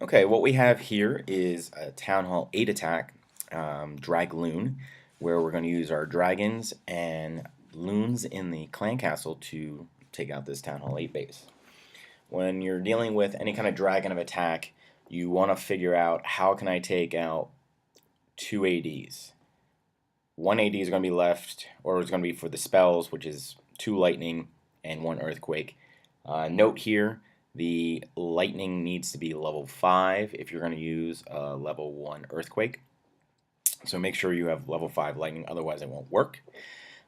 Okay, what we have here is a Town Hall 8 attack, DragLoon, where we're going to use our dragons and loons in the clan castle to take out this Town Hall 8 base. When you're dealing with any kind of dragon of attack, you want to figure out how can I take out two ADs. One AD is going to be left, or it's going to be for the spells, which is two lightning and one earthquake. Note here, the lightning needs to be level 5 if you're going to use a level 1 earthquake. So make sure you have level 5 lightning, otherwise it won't work.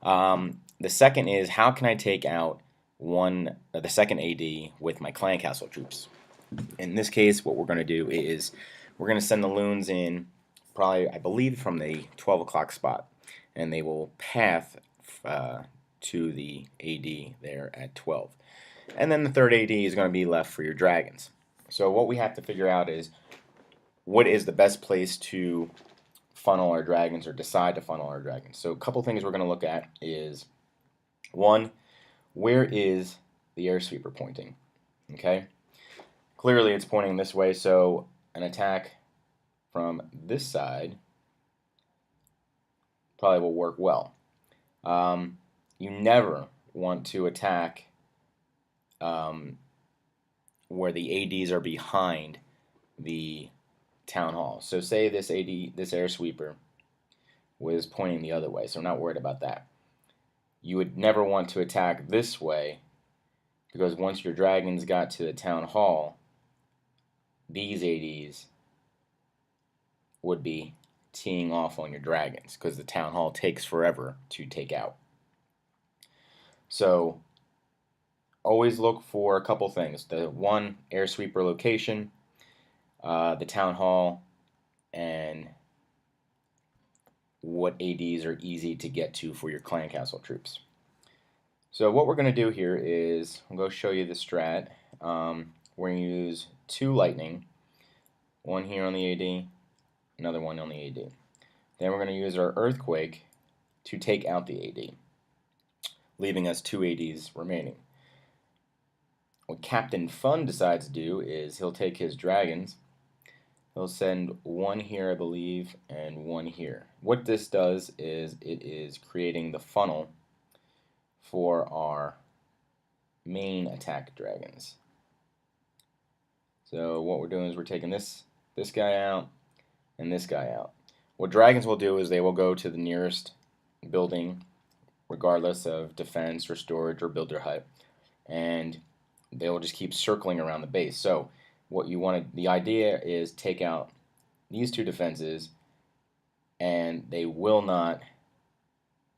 The second is, how can I take out the second AD with my clan castle troops? In this case, what we're going to do is we're going to send the loons in, probably, I believe, from the 12 o'clock spot, and they will path to the AD there at 12. And then the third AD is going to be left for your dragons. So what we have to figure out is what is the best place to funnel our dragons, or decide to funnel our dragons. So a couple things we're going to look at is, one, where is the air sweeper pointing? Okay, clearly it's pointing this way, so an attack from this side probably will work well. You never want to attack where the ADs are behind the town hall. So say this air sweeper was pointing the other way, so I'm not worried about that. You would never want to attack this way, because once your dragons got to the town hall, these ADs would be teeing off on your dragons, because the town hall takes forever to take out. So always look for a couple things: the one, air sweeper location, the town hall, and what ADs are easy to get to for your clan castle troops. So what we're going to do here is, I'm going to show you the strat. We're going to use two lightning, one here on the AD, another one on the AD. Then we're going to use our earthquake to take out the AD, leaving us two ADs remaining. What Captain Fun decides to do is he'll take his dragons. He'll send one here, I believe, and one here. What this does is it is creating the funnel for our main attack dragons. So what we're doing is we're taking this guy out and this guy out. What dragons will do is they will go to the nearest building, regardless of defense or storage or builder hut, and they will just keep circling around the base. So what you want the idea is take out these two defenses, and they will not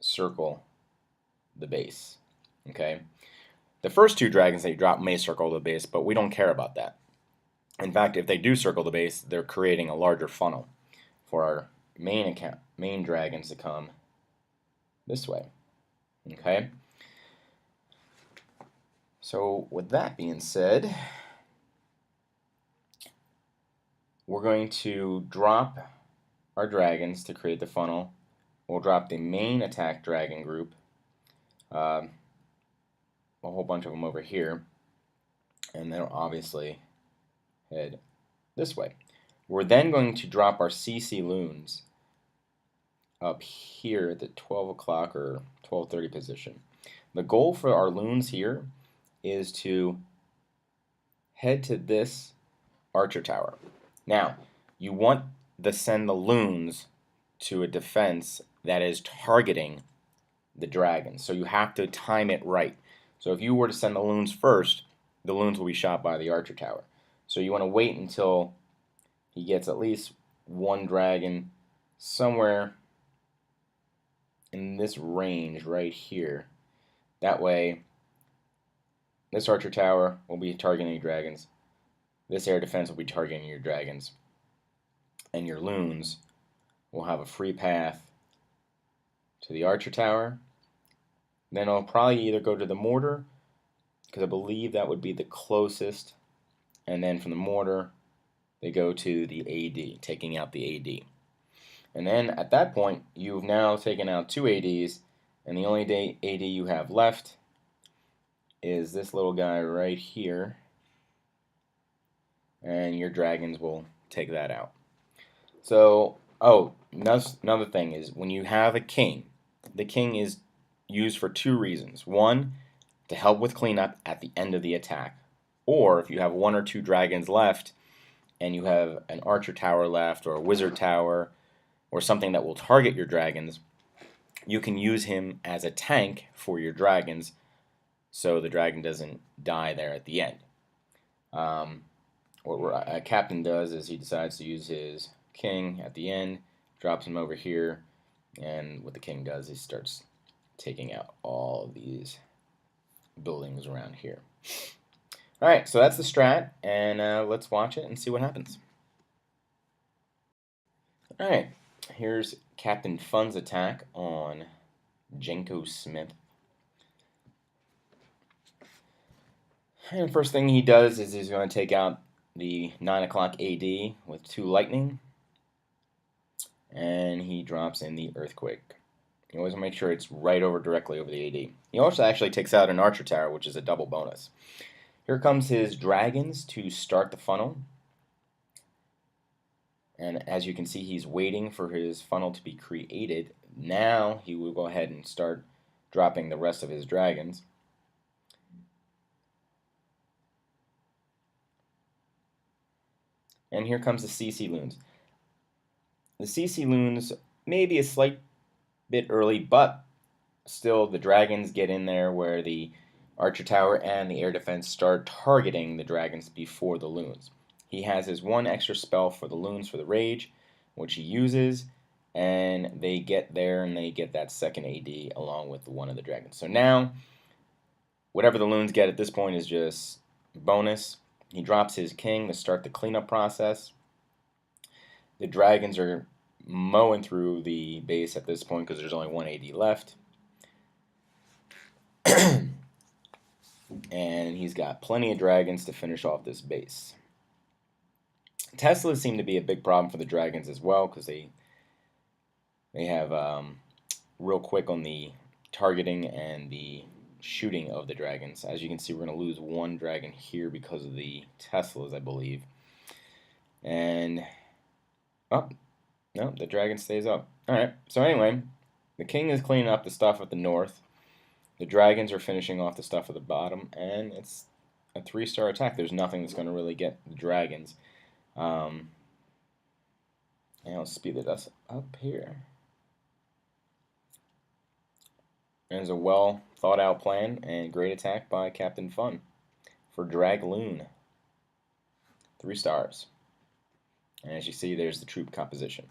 circle the base. Okay, the first two dragons that you drop may circle the base, but we don't care about that. In fact, if they do circle the base, they're creating a larger funnel for our main dragons to come this way. Okay, so with that being said, we're going to drop our dragons to create the funnel. We'll drop the main attack dragon group, a whole bunch of them over here, and they'll obviously head this way. We're then going to drop our CC loons up here at the 12 o'clock or 12:30 position. The goal for our loons here is to head to this archer tower. Now, you want to send the loons to a defense that is targeting the dragons, so you have to time it right. So if you were to send the loons first, the loons will be shot by the archer tower. So you want to wait until he gets at least one dragon somewhere in this range right here. That way, this archer tower will be targeting dragons. This air defense will be targeting your dragons. And your loons will have a free path to the archer tower. Then I'll probably either go to the mortar, because I believe that would be the closest. And then from the mortar, they go to the AD, taking out the AD. And then at that point, you've now taken out two ADs, and the only AD you have left is this little guy right here. and your dragons will take that out. So, oh, another thing is when you have a king, the king is used for two reasons. One, to help with cleanup at the end of the attack. Or if you have one or two dragons left and you have an archer tower left or a wizard tower or something that will target your dragons, you can use him as a tank for your dragons so the dragon doesn't die there at the end. What a captain does is he decides to use his king at the end, drops him over here, and what the king does is he starts taking out all of these buildings around here. Alright, so that's the strat, and let's watch it and see what happens. Alright, here's Captain Fun's attack on Jenko Smith. And first thing he does is he's going to take out the 9 o'clock AD with 2 lightning, and he drops in the earthquake. You always make sure it's right over directly over the AD. He also actually takes out an archer tower, which is a double bonus. Here comes his dragons to start the funnel. And as you can see, he's waiting for his funnel to be created. Now he will go ahead and start dropping the rest of his dragons. And here comes the CC loons. The CC loons may be a slight bit early, but still the dragons get in there where the archer tower and the air defense start targeting the dragons before the loons. He has his one extra spell for the loons for the rage, which he uses, and they get there and they get that second AD along with one of the dragons. So now, whatever the loons get at this point is just bonus. He drops his king to start the cleanup process. The dragons are mowing through the base at this point because there's only one AD left. And he's got plenty of dragons to finish off this base. Teslas seem to be a big problem for the dragons as well because they have real quick on the targeting and the shooting of the dragons. As you can see, we're going to lose one dragon here because of the Teslas, I believe. And oh, no, the dragon stays up. Alright, so anyway, the king is cleaning up the stuff at the north. The dragons are finishing off the stuff at the bottom, and it's a 3-star attack. There's nothing that's going to really get the dragons. And I'll speed it up here. There's a well thought out plan and great attack by Captain Fun for DragLoon. 3 stars. And as you see, there's the troop composition.